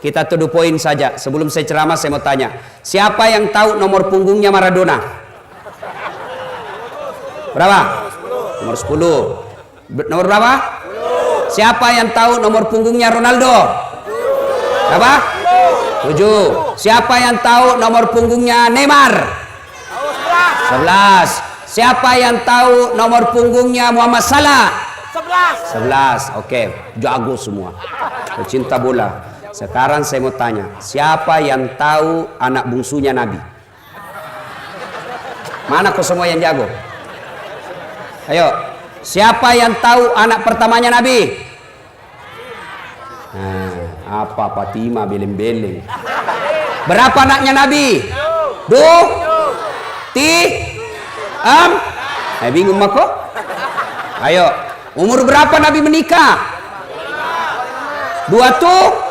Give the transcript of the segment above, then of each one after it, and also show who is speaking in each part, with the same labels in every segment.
Speaker 1: Kita to the point saja. Sebelum saya ceramah saya mau tanya, siapa yang tahu nomor punggungnya Maradona? Berapa? Nomor 10. Nomor berapa? 10. Siapa yang tahu nomor punggungnya Ronaldo? Berapa? 7. Siapa yang tahu nomor punggungnya Neymar? 11. Siapa yang tahu nomor punggungnya Muhammad Salah? 11. Oke, jago semua. Pecinta bola. Sekarang saya mau tanya, siapa yang tahu anak bungsunya Nabi? Mana kok semua yang jago? Ayo, siapa yang tahu anak pertamanya Nabi? Nah, apa Fatimah beleng-beleng? Berapa anaknya Nabi? Bingung mako? Ayo, umur berapa Nabi menikah? 25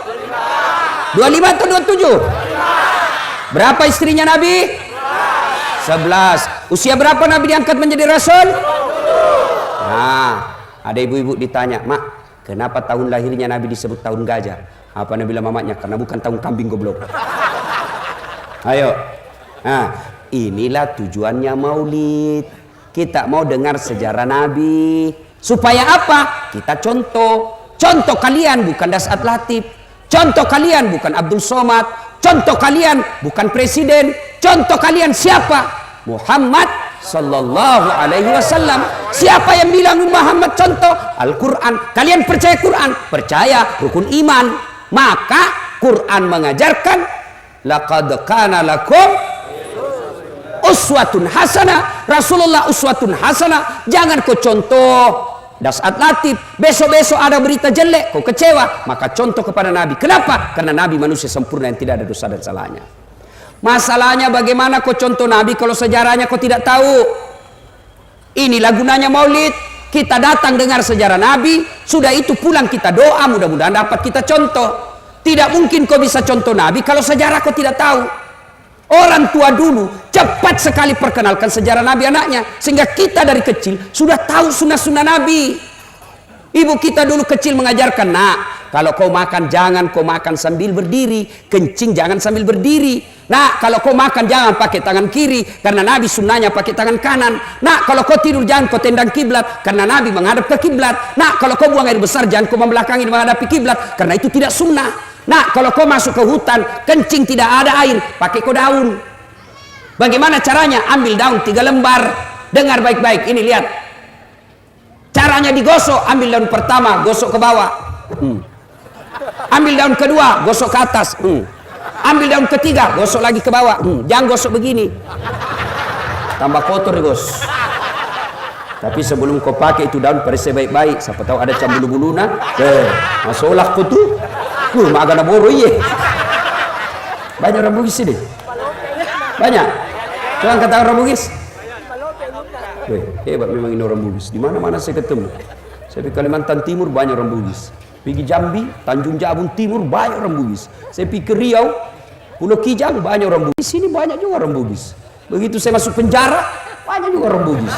Speaker 1: atau 27? Berapa istrinya Nabi? 11. Usia berapa Nabi diangkat menjadi Rasul? Nah, ada ibu-ibu ditanya, Mak, kenapa tahun lahirnya Nabi disebut tahun gajah? Apa Nabi bilang mamaknya? Karena bukan tahun kambing goblok. Ayo. Nah, inilah tujuannya maulid. Kita mau dengar sejarah Nabi. Supaya apa? Kita contoh. Contoh kalian bukan Dasat Latif. Contoh kalian bukan Abdul Somad. Contoh kalian bukan presiden. Contoh kalian siapa? Muhammad sallallahu alaihi wasallam. Siapa yang bilang Muhammad contoh? Al-Quran. Kalian percaya Quran? Percaya rukun iman. Maka Quran mengajarkan laqad kana lakum uswatun hasanah. Rasulullah uswatun hasanah. Jangan kau contoh Dasat Latif, besok-besok ada berita jelek, kau kecewa, maka contoh kepada Nabi. Kenapa? Karena Nabi manusia sempurna yang tidak ada dosa dan salahnya. Masalahnya bagaimana kau contoh Nabi kalau sejarahnya kau tidak tahu? Inilah gunanya maulid. Kita datang dengar sejarah Nabi, sudah itu pulang kita doa, mudah-mudahan dapat kita contoh. Tidak mungkin kau bisa contoh Nabi kalau sejarah kau tidak tahu. Orang tua dulu cepat sekali perkenalkan sejarah Nabi anaknya, sehingga kita dari kecil sudah tahu sunnah-sunnah Nabi. Ibu kita dulu kecil mengajarkan, nak, kalau kau makan jangan kau makan sambil berdiri, kencing jangan sambil berdiri. Nak, kalau kau makan jangan pakai tangan kiri, karena Nabi sunnahnya pakai tangan kanan. Nak, kalau kau tidur jangan kau tendang kiblat, karena Nabi menghadap ke kiblat. Nak, kalau kau buang air besar jangan kau membelakangi menghadapi kiblat, karena itu tidak sunnah. Nah, kalau kau masuk ke hutan, kencing tidak ada air, pakai kau daun. Bagaimana caranya? Ambil daun 3 lembar. Dengar baik-baik, ini lihat. Caranya digosok, ambil daun pertama, gosok ke bawah. Ambil daun kedua, gosok ke atas. Ambil daun ketiga, gosok lagi ke bawah. Jangan gosok begini. Tambah kotor, bos. Tapi sebelum kau pakai itu daun, periksa baik-baik. Siapa tahu ada cambulu-buluna. Masalah kau tuh. Magana boro iya. Banyak orang Bugis sini. Banyak. Coba kata orang Bugis. Hebat memang ini orang Bugis. Di mana-mana saya ketemu. Saya di Kalimantan Timur banyak orang Bugis. Pergi Jambi, Tanjung Jabung Timur banyak orang Bugis. Saya pergi ke Riau, Pulau Kijang banyak orang Bugis. Sini banyak juga orang Bugis. Begitu saya masuk penjara, banyak juga orang Bugis.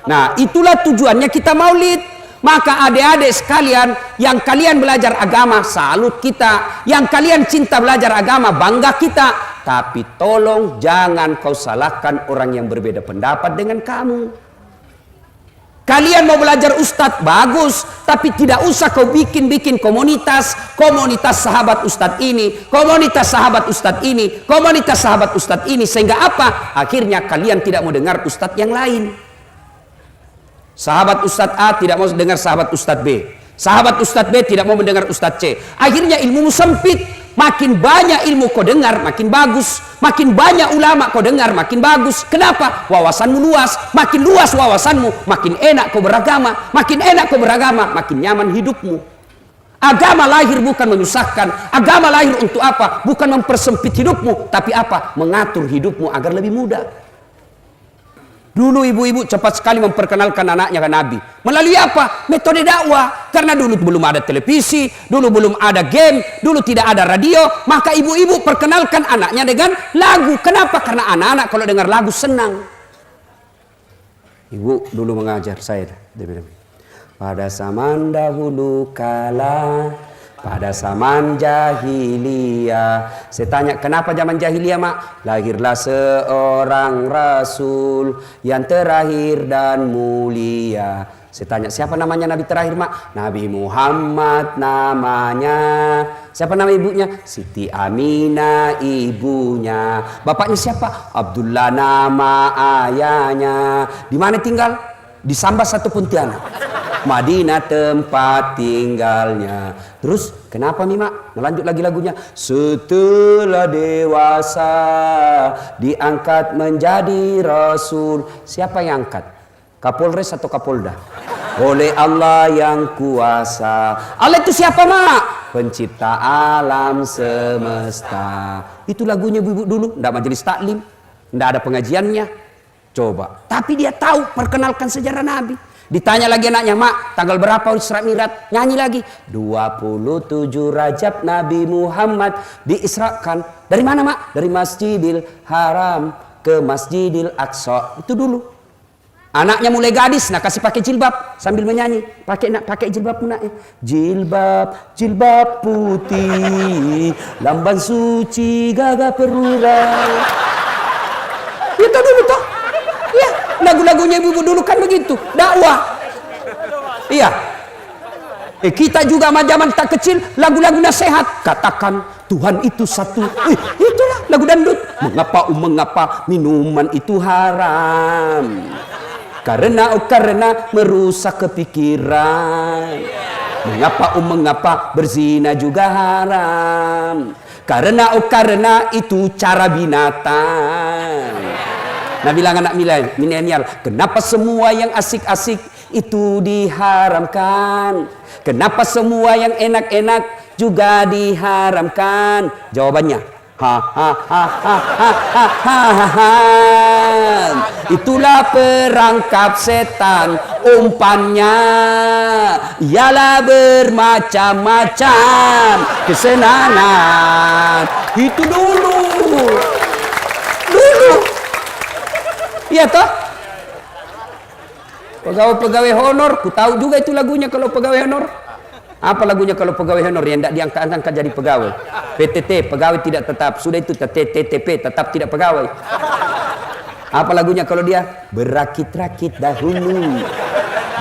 Speaker 1: Nah, itulah tujuannya kita maulid. Maka adik-adik sekalian, yang kalian belajar agama, salut kita. Yang kalian cinta belajar agama, bangga kita. Tapi tolong jangan kau salahkan orang yang berbeda pendapat dengan kamu. Kalian mau belajar ustadz, bagus. Tapi tidak usah kau bikin-bikin komunitas. Komunitas sahabat ustadz ini, komunitas sahabat ustadz ini, komunitas sahabat ustadz ini. Sehingga apa? Akhirnya kalian tidak mau dengar ustadz yang lain. Sahabat Ustadz A tidak mau dengar sahabat Ustadz B. Sahabat Ustadz B tidak mau mendengar Ustadz C. Akhirnya ilmu sempit. Makin banyak ilmu kau dengar, makin bagus. Makin banyak ulama kau dengar, makin bagus. Kenapa? Wawasanmu luas. Makin luas wawasanmu, makin enak kau beragama. Makin enak kau beragama, makin nyaman hidupmu. Agama lahir bukan menyusahkan. Agama lahir untuk apa? Bukan mempersempit hidupmu, tapi apa? Mengatur hidupmu agar lebih mudah. Dulu ibu-ibu cepat sekali memperkenalkan anaknya ke Nabi. Melalui apa? Metode dakwah. Karena dulu belum ada televisi, dulu belum ada game, dulu tidak ada radio. Maka ibu-ibu perkenalkan anaknya dengan lagu. Kenapa? Karena anak-anak kalau dengar lagu senang. Ibu dulu mengajar saya. pada zaman dahulu kala, pada zaman jahiliyah. Saya tanya, kenapa zaman jahiliyah, Mak? Lahirlah seorang rasul yang terakhir dan mulia. Saya tanya, siapa namanya Nabi terakhir, Mak? Nabi Muhammad namanya. Siapa nama ibunya? Siti Aminah ibunya. Bapaknya siapa? Abdullah nama ayahnya. Di mana tinggal? Di Sambas atau Pontianak? Madinah tempat tinggalnya. Terus kenapa Mima? Melanjut lagi lagunya. Setelah dewasa diangkat menjadi rasul. Siapa yang angkat? Kapolres atau Kapolda? Oleh Allah yang kuasa. Allah itu siapa, Mak? Pencipta alam semesta. Itu lagunya ibu-ibu dulu. Nggak majelis taklim, nggak ada pengajiannya. Coba. Tapi dia tahu perkenalkan sejarah Nabi. Ditanya lagi anaknya, Mak, tanggal berapa Isra Mi'raj? Nyanyi lagi. 27 Rajab Nabi Muhammad diisrakan. Dari mana, Mak? Dari Masjidil Haram ke Masjidil Aqsa. Itu dulu. Anaknya mulai gadis, nak kasih pakai jilbab sambil menyanyi. Pakai jilbab nak. Jilbab putih, lambang suci gagah perwira. Itu dulu toh. Iya, lagu-lagunya ibu-ibu dulu kan begitu, dakwah. Iya. Kita juga zaman tak kecil lagu-lagu nasihat. Katakan Tuhan itu satu. Itulah lagu dangdut. Mengapa minuman itu haram? Karena merusak kepikiran. Mengapa berzina juga haram? Karena itu cara binatang. Nah bilang anak milenial, kenapa semua yang asik-asik itu diharamkan? Kenapa semua yang enak-enak juga diharamkan? Jawabannya, itulah perangkap setan, umpannya ialah bermacam-macam kesenangan. Itu dulu. Iya toh? Pegawai-pegawai honor, ku tahu juga itu lagunya kalau pegawai honor. Apa lagunya kalau pegawai honor yang tidak diangkat-angkat jadi pegawai? PTT, pegawai tidak tetap. Sudah itu TTP, tetap tidak pegawai. Apa lagunya kalau dia? Berakit-rakit dahulu,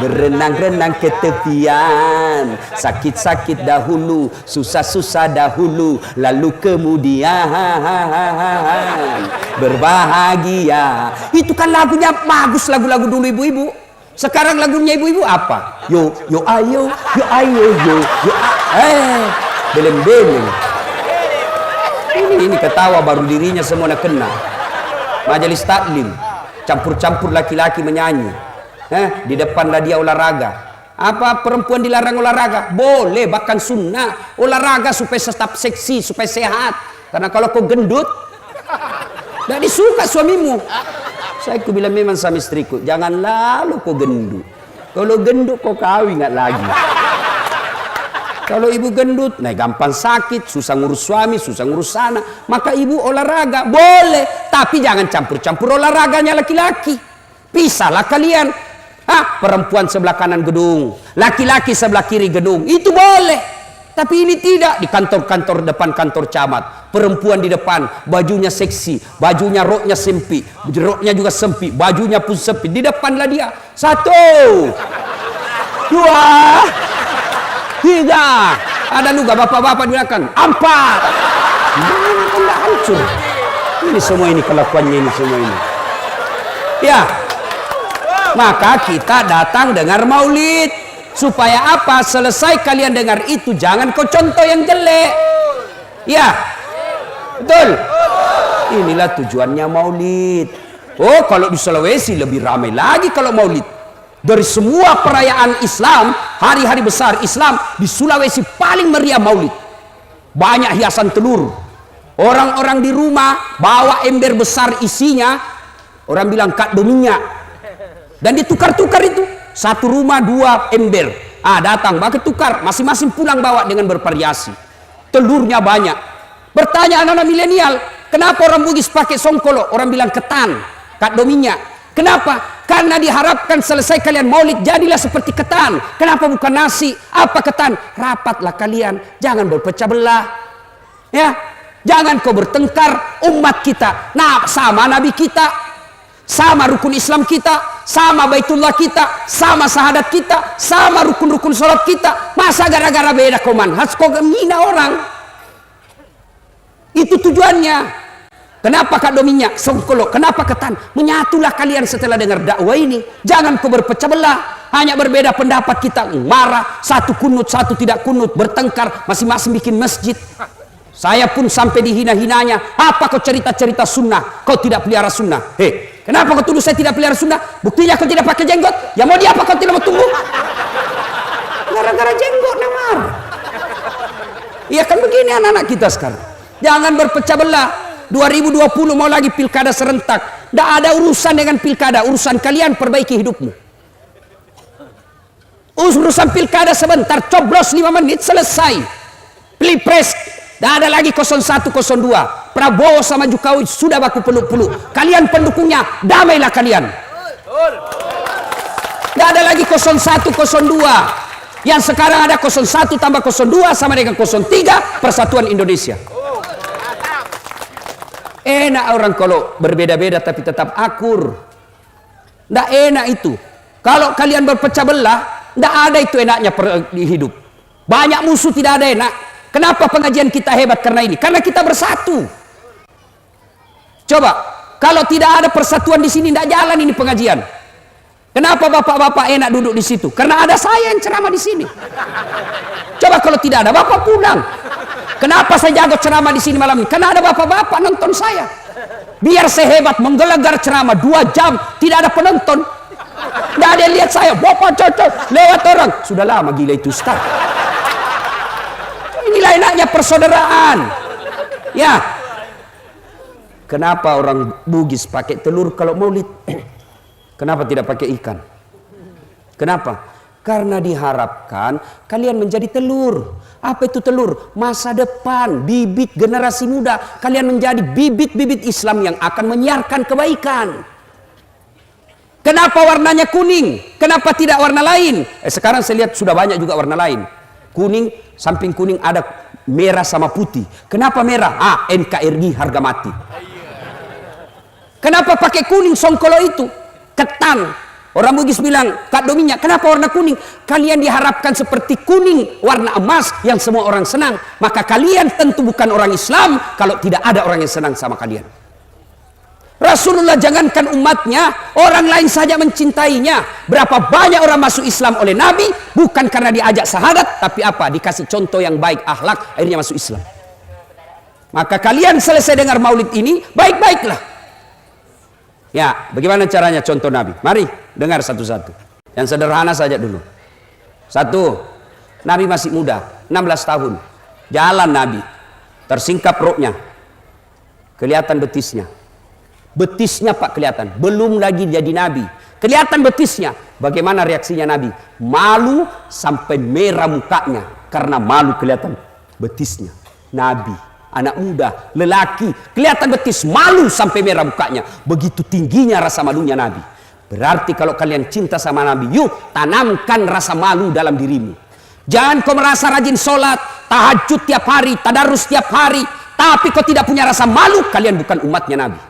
Speaker 1: berenang-renang ke tepian, sakit-sakit dahulu, susah-susah dahulu, lalu kemudian berbahagia. Itu kan lagunya bagus, lagu-lagu dulu ibu-ibu. Sekarang lagunya ibu-ibu apa? Yo ayo, beleng-beleng. Ini ketawa baru dirinya semua nak kena. Majelis taklim, campur-campur laki-laki menyanyi. Di depanlah dia olahraga. Apa perempuan dilarang olahraga? Boleh, bahkan sunnah. Olahraga supaya tetap seksi, supaya sehat. Karena kalau kau gendut, tidak disuka suamimu. Saya bilang memang sama istriku, jangan lalu kau gendut. Kalau gendut kau kawin nggak lagi. Kalau ibu gendut, nah gampang sakit, susah ngurus suami, susah ngurus sana. Maka ibu olahraga boleh, tapi jangan campur-campur olahraganya laki-laki. Pisahlah kalian. Perempuan sebelah kanan gedung, laki-laki sebelah kiri gedung, itu boleh. Tapi ini tidak. Di kantor-kantor depan kantor camat, perempuan di depan, bajunya seksi, bajunya roknya sempit, roknya juga sempit, bajunya pun sempit. Di depanlah dia. 1, 2, 3. Ada juga bapak-bapak di belakang. 4. Mana kena hancur. Ini semua ini kelakuannya ini semua ini. Ya. Maka kita datang dengar maulid. Supaya apa? Selesai kalian dengar itu, jangan kau contoh yang jelek. Ya, betul. Inilah tujuannya maulid. Oh, kalau di Sulawesi lebih ramai lagi kalau maulid. Dari semua perayaan Islam, hari-hari besar Islam, di Sulawesi paling meriah maulid. Banyak hiasan telur. Orang-orang di rumah bawa ember besar isinya, orang bilang kado minyak. Dan ditukar-tukar itu. 1 rumah 2 ember. Datang, pakai tukar, masing-masing pulang bawa dengan bervariasi. Telurnya banyak. Bertanya anak-anak milenial, kenapa orang Bugis pakai songkolo? Orang bilang ketan, kado minyak. Kenapa? Karena diharapkan selesai kalian maulid jadilah seperti ketan. Kenapa bukan nasi? Apa ketan? Rapatlah kalian, jangan berpecah belah. Ya, jangan kau bertengkar umat kita. Nah, sama nabi kita, sama rukun Islam kita, sama Baitullah kita, sama sahadat kita, sama rukun-rukun sholat kita. Masa gara-gara beda kau manhaj kau menghina orang? Itu tujuannya. Kenapa Kak Dominya, Songkolo, kenapa ketan? Menyatulah kalian setelah dengar dakwah ini. Jangan kau berpecah belah. Hanya berbeda pendapat kita, marah, satu kunut, satu tidak kunut, bertengkar, masing-masing bikin masjid. Saya pun sampai dihina-hinanya. Apa kau cerita-cerita sunnah? Kau tidak pelihara sunnah. Hei, kenapa kau tuduh saya tidak pelihara sunnah? Buktinya kau tidak pakai jenggot. Ya mau dia apa kau tidak mau tunggu? Gara-gara jenggot namar. Iya kan begini anak-anak kita sekarang. Jangan berpecah belah. 2020 mau lagi pilkada serentak. Tidak ada urusan dengan pilkada. Urusan kalian perbaiki hidupmu. Urusan pilkada sebentar. Coblos 5 menit selesai. Pilpres. Tidak ada lagi 01, 02. Prabowo sama Jokowi sudah baku peluk-peluk. Kalian pendukungnya, damailah kalian. Tidak ada lagi 01, 02. Yang sekarang ada 01 tambah 02 sama dengan 03. Persatuan Indonesia. Enak orang kalau berbeda-beda tapi tetap akur. Tidak enak itu. Kalau kalian berpecah belah, tidak ada itu enaknya hidup. Banyak musuh tidak ada enak. Kenapa pengajian kita hebat? Karena ini. Karena kita bersatu. Coba, kalau tidak ada persatuan di sini, tidak jalan ini pengajian. Kenapa bapak-bapak enak duduk di situ? Karena ada saya yang ceramah di sini. Coba kalau tidak ada, bapak pulang. Kenapa saya jago ceramah di sini malam ini? Karena ada bapak-bapak nonton saya. Biar saya hebat menggelegar ceramah 2 jam, tidak ada penonton. Tidak ada yang lihat saya. Bapak cocok lewat orang. Sudah lama gila itu Ustaz. Inilah enaknya persaudaraan. Ya. Kenapa orang Bugis pakai telur kalau maulid? Kenapa tidak pakai ikan? Kenapa? Karena diharapkan kalian menjadi telur. Apa itu telur? Masa depan, bibit generasi muda. Kalian menjadi bibit-bibit Islam yang akan menyiarkan kebaikan. Kenapa warnanya kuning? Kenapa tidak warna lain? Sekarang saya lihat sudah banyak juga warna lain. Kuning, samping kuning ada merah sama putih. Kenapa merah? NKRI harga mati. Kenapa pakai kuning Songkolo itu? Ketan. Orang Bugis bilang, Kak Dominya, kenapa warna kuning? Kalian diharapkan seperti kuning, warna emas yang semua orang senang. Maka kalian tentu bukan orang Islam kalau tidak ada orang yang senang sama kalian. Rasulullah jangankan umatnya, orang lain saja mencintainya. Berapa banyak orang masuk Islam oleh Nabi, bukan karena diajak syahadat, tapi apa? Dikasih contoh yang baik, akhlak, akhirnya masuk Islam. Maka kalian selesai dengar maulid ini, baik-baiklah. Ya, bagaimana caranya contoh Nabi? Mari dengar satu-satu. Yang sederhana saja dulu. 1. Nabi masih muda, 16 tahun. Jalan Nabi. Tersingkap roknya. Kelihatan betisnya. Betisnya Pak kelihatan. Belum lagi jadi Nabi. Kelihatan betisnya. Bagaimana reaksinya Nabi? Malu sampai merah mukanya. Karena malu kelihatan betisnya. Nabi. Anak muda, lelaki, kelihatan betis, malu sampai merah mukanya. Begitu tingginya rasa malunya Nabi. Berarti kalau kalian cinta sama Nabi, yuk tanamkan rasa malu dalam dirimu. Jangan kau merasa rajin sholat, tahajud tiap hari, tadarus tiap hari, tapi kau tidak punya rasa malu, kalian bukan umatnya Nabi.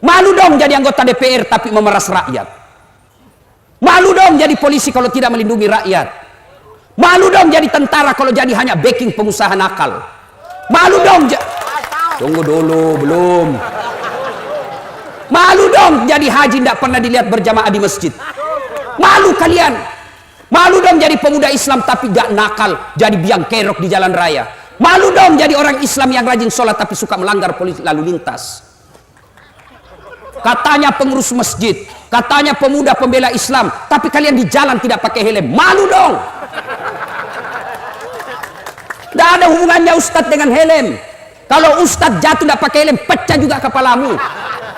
Speaker 1: Malu dong jadi anggota DPR tapi memeras rakyat. Malu dong jadi polisi kalau tidak melindungi rakyat. Malu dong jadi tentara kalau jadi hanya backing pengusaha nakal. Malu dong. Tunggu dulu, belum. Malu dong jadi haji tidak pernah dilihat berjamaah di masjid. Malu kalian. Malu dong jadi pemuda Islam tapi gak nakal, jadi biang kerok di jalan raya. Malu dong jadi orang Islam yang rajin sholat tapi suka melanggar polisi lalu lintas. Katanya pengurus masjid, katanya pemuda pembela Islam, tapi kalian di jalan tidak pakai helm. Malu dong. Tidak ada hubungannya Ustadz dengan helm. Kalau Ustadz jatuh tidak pakai helm, pecah juga kepalamu.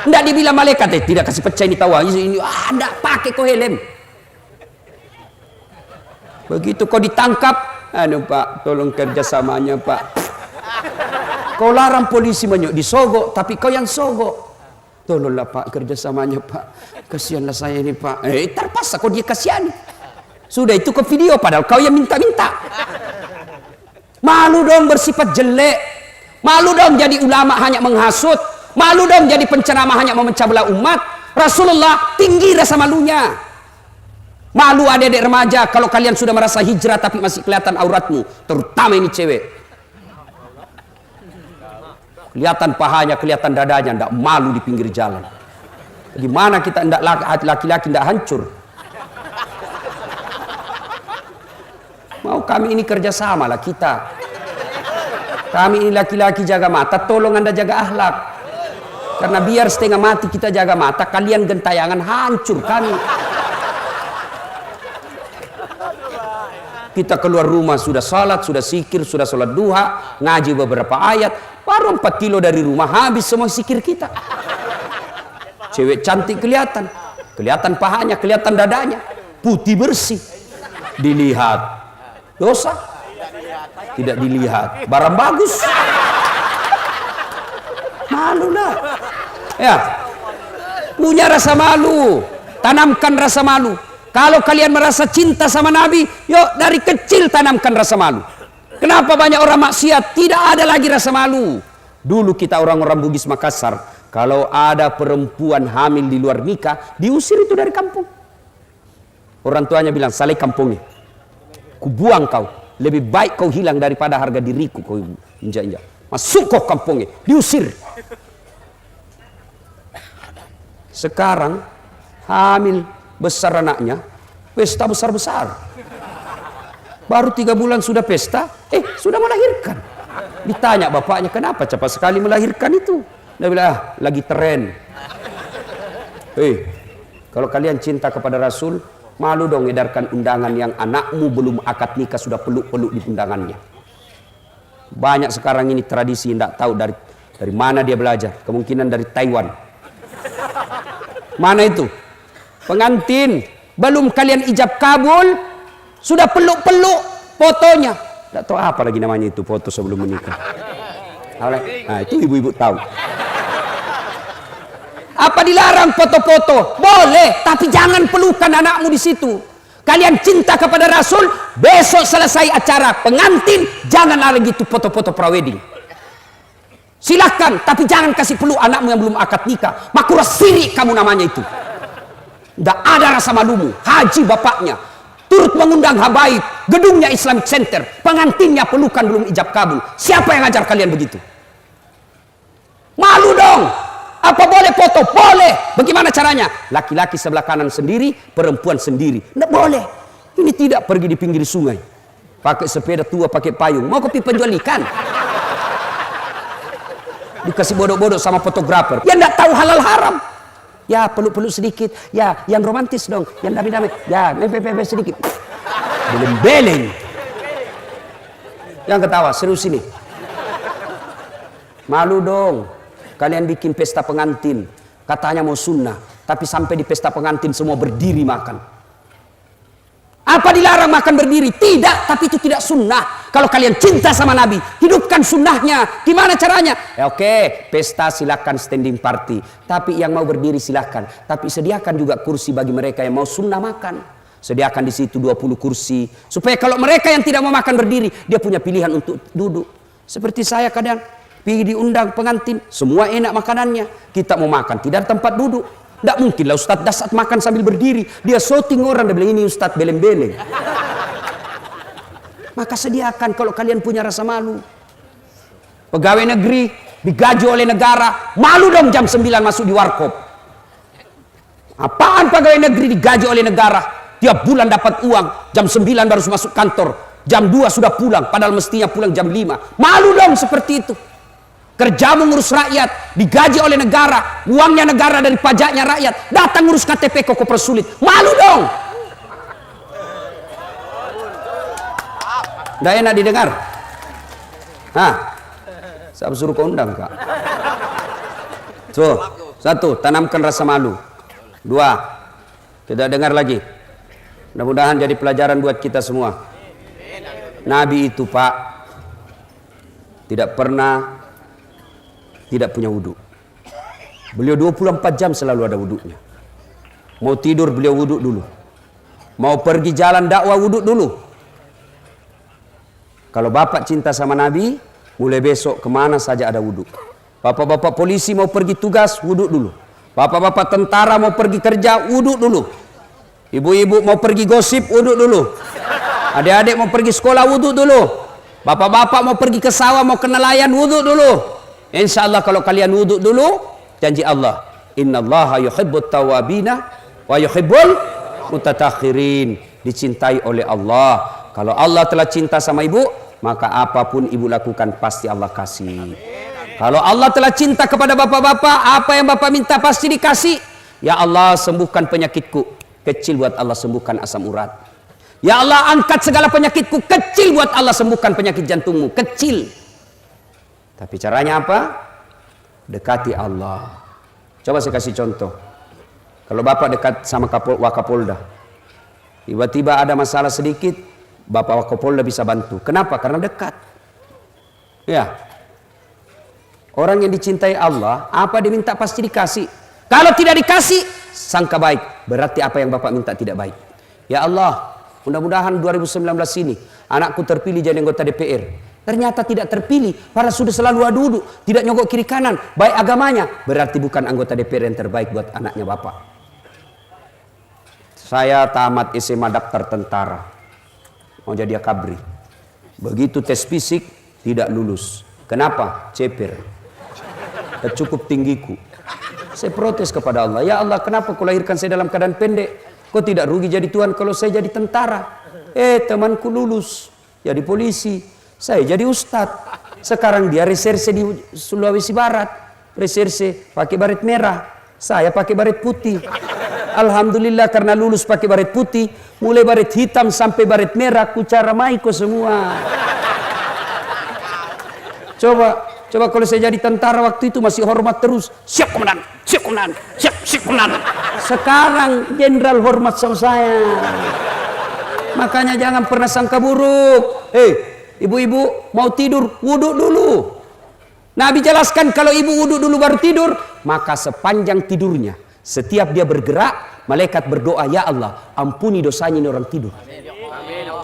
Speaker 1: Tidak dibilang malaikat, tidak kasih pecah ini tahu. Ini tidak pakai kau helm. Begitu kau ditangkap, aduh Pak, tolong kerjasamanya Pak. Kau larang polisi disogok, tapi kau yang sogok. Tolonglah Pak kerjasamanya Pak. Kasihanlah saya ini Pak. Terpaksa kau dia kasihani. Sudah itu ke video padahal kau yang minta-minta. Malu dong bersifat jelek. Malu dong jadi ulama hanya menghasut. Malu dong jadi penceramah hanya memecah belah umat. Rasulullah tinggi rasa malunya. Malu adik-adik remaja kalau kalian sudah merasa hijrah tapi masih kelihatan auratmu. Terutama ini cewek. Kelihatan pahanya, kelihatan dadanya, ndak malu di pinggir jalan. Gimana kita ndak laki-laki ndak hancur? Mau kami ini kerjasama lah kita. Kami ini laki-laki jaga mata, tolong Anda jaga akhlak. Karena biar setengah mati kita jaga mata, kalian gentayangan hancur kami. Kita keluar rumah sudah salat, sudah zikir, sudah sholat duha, ngaji beberapa ayat, baru 4 kilo dari rumah habis semua zikir kita. Cewek cantik kelihatan, kelihatan pahanya, kelihatan dadanya, putih bersih. Dilihat, dosa? Tidak dilihat, barang bagus. Malu lah. Ya, punya rasa malu, tanamkan rasa malu. Kalau kalian merasa cinta sama Nabi, yuk dari kecil tanamkan rasa malu. Kenapa banyak orang maksiat? Tidak ada lagi rasa malu. Dulu kita orang-orang Bugis Makassar, kalau ada perempuan hamil di luar nikah, diusir itu dari kampung. Orang tuanya bilang, saleh kampungnya. Kubuang kau. Lebih baik kau hilang daripada harga diriku kau injak-injak. Masuk kau kampungnya. Diusir. Sekarang hamil besar anaknya, pesta besar-besar. Baru 3 bulan sudah pesta, sudah melahirkan. Ditanya bapaknya, kenapa cepat sekali melahirkan itu? Dia bilang, lagi tren. Kalau kalian cinta kepada Rasul, malu dong edarkan undangan yang anakmu belum akad nikah sudah peluk-peluk di undangannya. Banyak sekarang ini tradisi, tidak tahu dari mana dia belajar. Kemungkinan dari Taiwan. Mana itu? Pengantin belum kalian ijab kabul sudah peluk-peluk fotonya. Tidak tahu apa lagi namanya itu, foto sebelum menikah. Nah, itu ibu-ibu tahu. Apa dilarang foto-foto? Boleh, tapi jangan pelukan anakmu di situ. Kalian cinta kepada Rasul, besok selesai acara pengantin, jangan lagi itu foto-foto prawedding. Silahkan, tapi jangan kasih peluk anakmu yang belum akad nikah. Makura sirik kamu namanya itu. Tidak ada rasa malumu. Haji bapaknya turut mengundang habaib, gedungnya Islamic Center, pengantinnya pelukan belum ijab kabul. Siapa yang ajar kalian begitu? Malu dong. Apa boleh foto? Boleh. Bagaimana caranya? Laki-laki sebelah kanan sendiri, perempuan sendiri. Tidak boleh. Ini tidak pergi di pinggir sungai, pakai sepeda tua, pakai payung. Mau kopi penjual ikan? Dikasih bodoh-bodoh sama fotografer yang tidak tahu halal haram. Ya peluk-peluk sedikit, ya yang romantis dong, yang damai-damai, ya mepe-pepe sedikit. Beleng-beleng. Yang ketawa, serius ini. Malu dong. Kalian bikin pesta pengantin, katanya mau sunnah, tapi sampai di pesta pengantin semua berdiri makan. Apa dilarang makan berdiri? Tidak, tapi itu tidak sunnah. Kalau kalian cinta sama Nabi, hidupkan sunnahnya. Gimana caranya? Ya oke, pesta silakan standing party. Tapi yang mau berdiri silakan. Tapi sediakan juga kursi bagi mereka yang mau sunnah makan. Sediakan di situ 20 kursi. Supaya kalau mereka yang tidak mau makan berdiri, dia punya pilihan untuk duduk. Seperti saya kadang, pergi diundang pengantin, semua enak makanannya. Kita mau makan, tidak ada tempat duduk. Tidak mungkin lah Ustadz Dasat makan sambil berdiri. Dia shooting orang, dia bilang ini Ustadz beleng-beleng. Maka sediakan kalau kalian punya rasa malu. Pegawai negeri digaji oleh negara, malu dong jam 9 masuk di warkop. Apaan pegawai negeri digaji oleh negara? Tiap bulan dapat uang, jam 9 baru masuk kantor, jam 2 sudah pulang, padahal mestinya pulang jam 5. Malu dong seperti itu. Kerja mengurus rakyat, digaji oleh negara, uangnya negara dari pajaknya rakyat, datang ngurus KTP kok persulit. Malu dong. Nggak enak didengar. Saya suruh kau undang kak. So, 1, tanamkan rasa malu. 2, tidak dengar lagi. Mudah-mudahan jadi pelajaran buat kita semua. Nabi itu Pak, tidak pernah tidak punya wudhu. Beliau 24 jam selalu ada wuduknya. Mau tidur beliau wuduk dulu. Mau pergi jalan dakwah wuduk dulu. Kalau bapak cinta sama Nabi, mulai besok kemana saja ada wuduk. Bapak-bapak polisi mau pergi tugas, wuduk dulu. Bapak-bapak tentara mau pergi kerja, wuduk dulu. Ibu-ibu mau pergi gosip, wuduk dulu. Adik-adik mau pergi sekolah, wuduk dulu. Bapak-bapak mau pergi ke sawah, mau ke nelayan, wuduk dulu. Insya Allah kalau kalian wuduk dulu, janji Allah, innallaha yuhibbut tawabina wa yuhibbul mutattakhirin. Dicintai oleh Allah. Kalau Allah telah cinta sama ibu, maka apapun ibu lakukan pasti Allah kasih. Kalau Allah telah cinta kepada bapak-bapak, apa yang bapak minta pasti dikasih. Ya Allah, sembuhkan penyakitku. Kecil buat Allah sembuhkan asam urat. Ya Allah, angkat segala penyakitku. Kecil buat Allah sembuhkan penyakit jantungmu. Kecil. Tapi caranya apa? Dekati Allah. Coba saya kasih contoh. Kalau bapak dekat sama Wakapolda, tiba-tiba ada masalah sedikit, bapak Wakapolda bisa bantu. Kenapa? Karena dekat. Ya. Orang yang dicintai Allah, apa diminta pasti dikasih. Kalau tidak dikasih, sangka baik. Berarti apa yang bapak minta tidak baik. Ya Allah, mudah-mudahan 2019 ini anakku terpilih jadi anggota DPR. Ternyata tidak terpilih, padahal sudah selalu duduk, tidak nyogok kiri kanan, baik agamanya. Berarti bukan anggota DPR yang terbaik buat anaknya bapak. Saya tamat SMA daftar tentara, mau jadi akabri. Begitu tes fisik tidak lulus. Kenapa? Ceper. Cukup tinggiku. Saya protes kepada Allah. Ya Allah, kenapa kau lahirkan saya dalam keadaan pendek? Kau tidak rugi jadi Tuhan kalau saya jadi tentara. Temanku lulus jadi polisi. Saya jadi ustadz. Sekarang dia reserse di Sulawesi Barat. Reserse pakai baret merah. Saya pakai baret putih. Alhamdulillah karena lulus pakai baret putih. Mulai baret hitam sampai baret merah. Kucara maiko semua. Coba kalau saya jadi tentara waktu itu masih hormat terus. Siap komandan, siap komandan, siap komandan. Sekarang jenderal hormat sama saya. Makanya jangan pernah sangka buruk. Ibu-ibu mau tidur, wuduk dulu. Nabi jelaskan kalau ibu wuduk dulu baru tidur, maka sepanjang tidurnya, setiap dia bergerak, malaikat berdoa, ya Allah, ampuni dosanya ini orang tidur.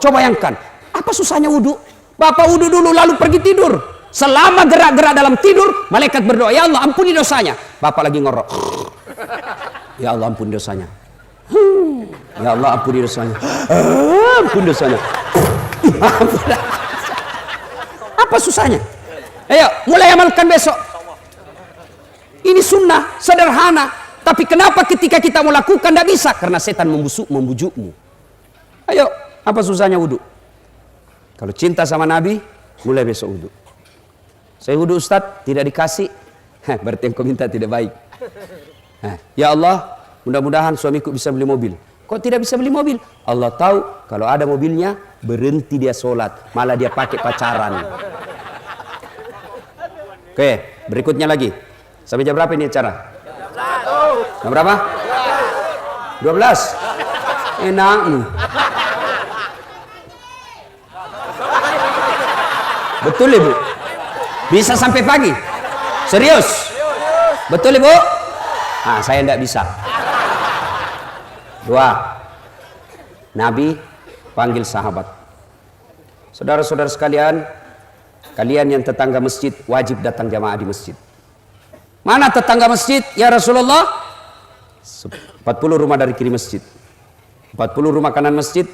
Speaker 1: Coba bayangkan, apa susahnya wuduk? Bapak wuduk dulu lalu pergi tidur. Selama gerak-gerak dalam tidur, malaikat berdoa, ya Allah, ampuni dosanya. Bapak lagi ngorok. Ya Allah, ampuni dosanya. Ya Allah, ampuni dosanya. Ampuni dosanya. Apa susahnya? Ayo, mulai amalkan besok. Ini sunnah, sederhana. Tapi kenapa ketika kita mau lakukan tidak bisa? Karena setan membujukmu. Ayo, apa susahnya wudhu? Kalau cinta sama Nabi, mulai besok wudhu. Saya wudhu Ustadz, tidak dikasih. Berarti yang kau minta tidak baik. Ya Allah, mudah-mudahan suamiku bisa beli mobil. Kok tidak bisa beli mobil? Allah tahu kalau ada mobilnya, berhenti dia sholat. Malah dia pakai pacaran. Oke, berikutnya lagi. Sampai jam berapa ini acara? Jam berapa? 12. Enak. Betul Ibu? Bisa sampai pagi? Serius? Betul Ibu? Nah, saya tidak bisa. 2. Nabi panggil sahabat. Saudara-saudara sekalian, kalian yang tetangga masjid wajib datang jamaah di masjid. Mana tetangga masjid? Ya Rasulullah, 40 rumah dari kiri masjid, 40 rumah kanan masjid,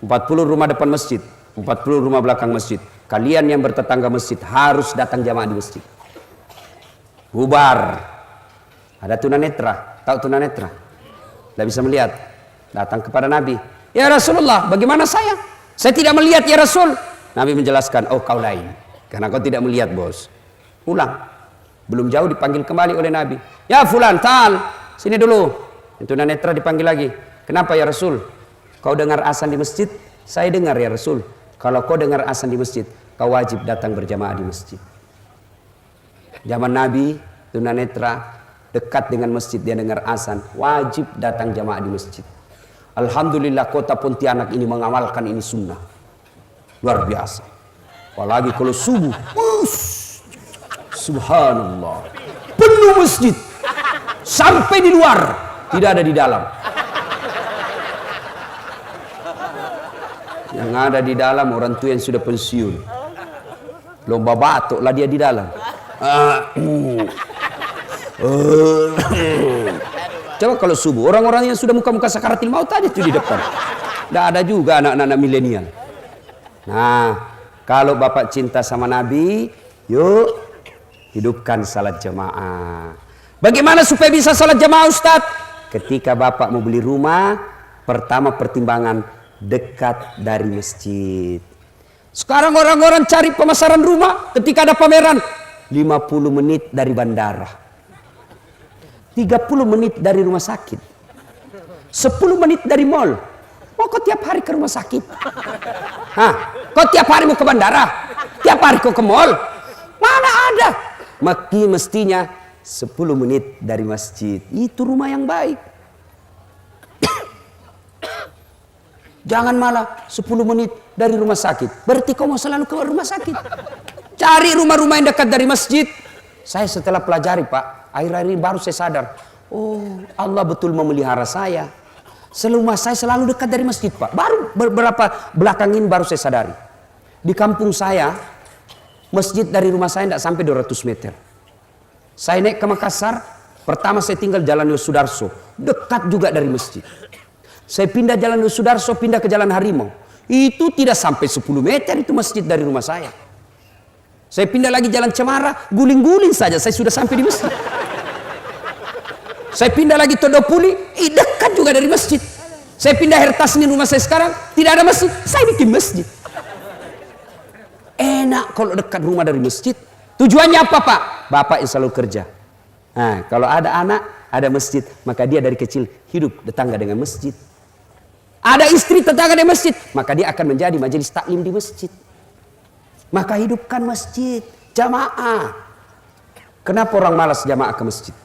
Speaker 1: 40 rumah depan masjid, 40 rumah belakang masjid. Kalian yang bertetangga masjid harus datang jamaah di masjid. Bubar. Ada tunanetra. Tahu tunanetra? Tidak bisa melihat. Datang kepada Nabi. Ya Rasulullah, bagaimana saya? Saya tidak melihat ya Rasul. Nabi menjelaskan, oh kau lain. Karena kau tidak melihat bos. Pulang. Belum jauh dipanggil kembali oleh Nabi. Ya fulan, ta'al. Sini dulu. Tunanetra dipanggil lagi. Kenapa ya Rasul? Kau dengar azan di masjid? Saya dengar ya Rasul. Kalau kau dengar azan di masjid, kau wajib datang berjamaah di masjid. Zaman Nabi, tunanetra dekat dengan masjid, dia dengar azan, wajib datang jamaah di masjid. Alhamdulillah kota Pontianak ini mengamalkan ini sunnah. Luar biasa. Apalagi kalau subuh, subhanallah, penuh masjid. sampai di luar, tidak ada di dalam. Yang ada di dalam orang tua yang sudah pensiun. Lomba batuk lah dia di dalam. Coba kalau subuh, orang-orang yang sudah muka-muka sakaratil maut aja tuh di depan. Tidak ada juga anak-anak milenial. Nah, kalau Bapak cinta sama Nabi, yuk hidupkan salat jamaah. Bagaimana supaya bisa salat jamaah, Ustadz? Ketika Bapak mau beli rumah, pertama pertimbangan dekat dari masjid. Sekarang orang-orang cari pemasaran rumah ketika ada pameran 50 menit dari bandara, 30 menit dari rumah sakit, 10 menit dari mall. Mau kau tiap hari ke rumah sakit? Hah? Kau tiap hari mau ke bandara? Tiap hari kau ke mall? Mana ada? Mestinya 10 menit dari masjid. Itu rumah yang baik. Jangan malah 10 menit dari rumah sakit. Berarti kau mau selalu ke rumah sakit. Cari rumah-rumah yang dekat dari masjid. Saya setelah pelajari, Pak, akhir-akhir ini baru saya sadar. Oh, Allah betul memelihara saya. Rumah saya selalu dekat dari masjid, Pak. Baru beberapa belakang ini baru saya sadari. Di kampung saya, masjid dari rumah saya tidak sampai 200 meter. Saya naik ke Makassar, pertama saya tinggal Jalan Yosudarso. Dekat juga dari masjid. Saya pindah Jalan Yosudarso, pindah ke Jalan Harimau. Itu tidak sampai 10 meter itu masjid dari rumah saya. Saya pindah lagi Jalan Cemara, guling-guling saja saya sudah sampai di masjid. Saya pindah lagi Todopuli, dekat juga dari masjid. Saya pindah Hertasni rumah saya sekarang, tidak ada masjid, saya bikin masjid. Enak kalau dekat rumah dari masjid. Tujuannya apa, Pak? Bapak yang selalu kerja. Nah, kalau ada anak, ada masjid, maka dia dari kecil hidup tetangga dengan masjid. Ada istri tetangga di masjid, maka dia akan menjadi majelis taklim di masjid. Maka hidupkan masjid, jamaah. Kenapa orang malas jamaah ke masjid?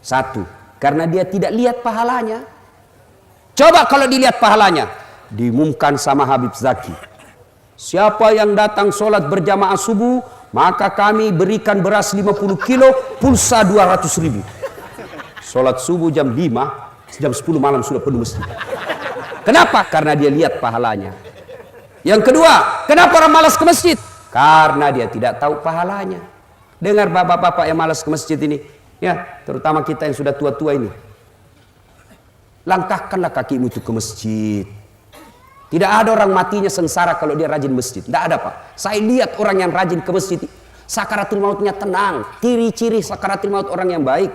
Speaker 1: Satu, karena dia tidak lihat pahalanya. Coba kalau dilihat pahalanya, diumumkan sama Habib Zaki. Siapa yang datang sholat berjamaah subuh, maka kami berikan beras 50 kilo, pulsa 200.000. Sholat subuh jam 5, jam 10 malam sudah penuh masjid. Kenapa? Karena dia lihat pahalanya. Yang kedua, kenapa orang malas ke masjid? Karena dia tidak tahu pahalanya. Dengar bapak-bapak yang malas ke masjid ini, ya, terutama kita yang sudah tua-tua ini. Langkahkanlah kakimu itu ke masjid. Tidak ada orang matinya sengsara kalau dia rajin masjid. Tidak ada, Pak. Saya lihat orang yang rajin ke masjid, sakaratul mautnya tenang. Ciri-ciri sakaratul maut orang yang baik.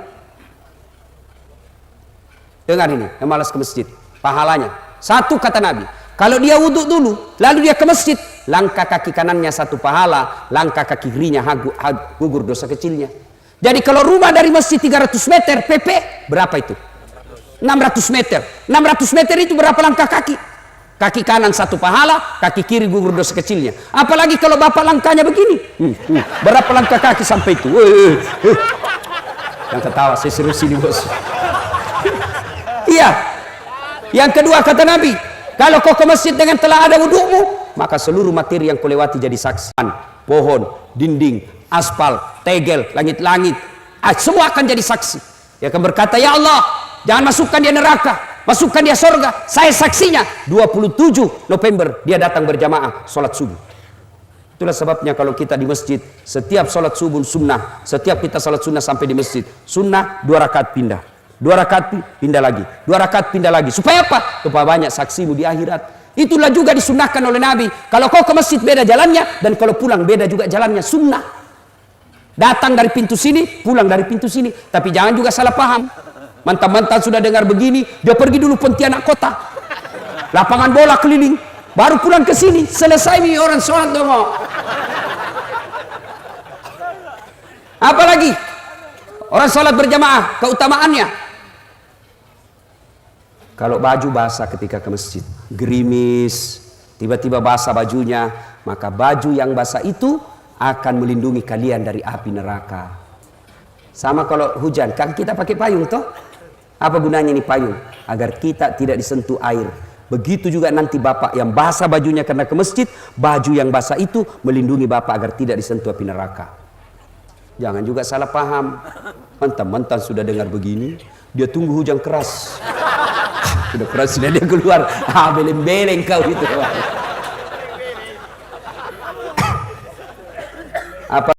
Speaker 1: Dengar ini, yang malas ke masjid. Pahalanya. Satu kata Nabi, kalau dia wudhu dulu, lalu dia ke masjid, langkah kaki kanannya satu pahala, langkah kaki kirinya gugur dosa kecilnya. Jadi kalau rumah dari masjid 300 meter, PP, berapa itu? 600 meter. 600 meter itu berapa langkah kaki? Kaki kanan satu pahala, kaki kiri gugur dosa kecilnya. Apalagi kalau bapak langkahnya begini. Berapa langkah kaki sampai itu? Yang ketawa, saya serius ini, bos. Iya. Yang kedua kata Nabi, kalau kau ke masjid dengan telah ada wudhumu, maka seluruh materi yang kau lewati jadi saksi. Pohon, dinding, aspal, tegel, langit-langit, semua akan jadi saksi. Dia akan berkata, ya Allah, jangan masukkan dia neraka, masukkan dia surga. Saya saksinya. 27 November dia datang berjamaah sholat subuh. Itulah sebabnya kalau kita di masjid, setiap sholat subuh sunnah, setiap kita sholat sunnah sampai di masjid, sunnah 2 rakaat pindah. 2 rakaat pindah lagi, 2 rakaat pindah lagi. Supaya apa? Supaya banyak saksimu di akhirat. Itulah juga disunahkan oleh Nabi. Kalau kau ke masjid beda jalannya, dan kalau pulang beda juga jalannya, sunnah. Datang dari pintu sini, pulang dari pintu sini. Tapi jangan juga salah paham. Mantan-mantan sudah dengar begini, dia pergi dulu Pontianak kota, lapangan bola keliling, baru pulang ke sini. Selesai nih orang sholat dong. Apalagi orang sholat berjamaah, keutamaannya. Kalau baju basah ketika ke masjid, gerimis, tiba-tiba basah bajunya, maka baju yang basah itu akan melindungi kalian dari api neraka. Sama kalau hujan, kan kita pakai payung toh? Apa gunanya ini payung? Agar kita tidak disentuh air. Begitu juga nanti bapak yang basah bajunya karena ke masjid, baju yang basah itu melindungi bapak agar tidak disentuh api neraka. Jangan juga salah paham. Mantan sudah dengar begini, dia tunggu hujan keras. Sudah keras sudah dia keluar. Beleng-beleng kau itu. Apa